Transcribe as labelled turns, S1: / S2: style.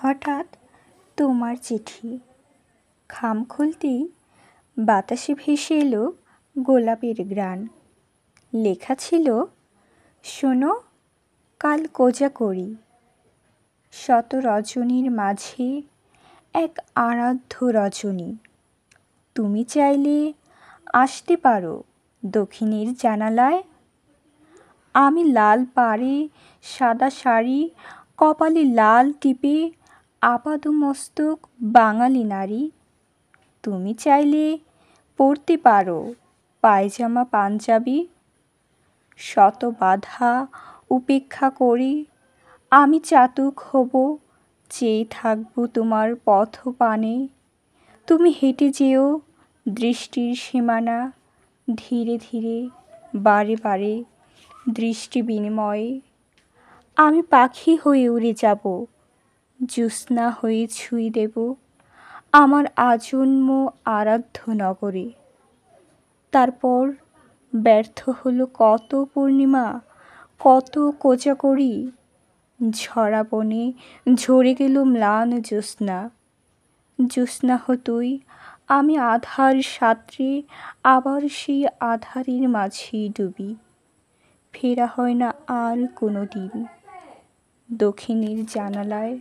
S1: হঠাৎ তোমার চিঠি। খাম খুলতেই বাতাসে ভেসে এলো গোলাপের ঘ্রাণ। লেখা ছিল, শোনো, কাল কোজাগরী। শত রজনীর মাঝে এক আরাধ্য রজনী। তুমি চাইলে আসতে পারো দক্ষিণের জানালায়। আমি লাল পাড়ে সাদা শাড়ি, কপালে লাল টিপে আপাদমস্তক বাঙালি নারী। তুমি চাইলে পরতে পারো পায়জামা পাঞ্জাবি। শত বাধা উপেক্ষা করে আমি চাতক হব, চেয়ে থাকবো তোমার পথপানে। তুমি হেঁটে যেও দৃষ্টির সীমানা, ধীরে ধীরে, বারে বারে, দৃষ্টি বিনিময়ে। আমি পাখি হয়ে উড়ে যাব, জ্যোৎস্না হয়ে ছুঁয়ে দেব আমার আজন্ম আরাধ্য নগরে। তারপর ব্যর্থ হলো কত পূর্ণিমা, কত কোজাগরী। ঝরা বনে ঝরে গেল ম্লান জ্যোৎস্না। জ্যোৎস্না হতোই আমি আধার সাঁতরে আবার সেই আধারের মাঝেই ডুবি। ফেরা হয় না আর কোনো দিন দক্ষিণের জানালায়।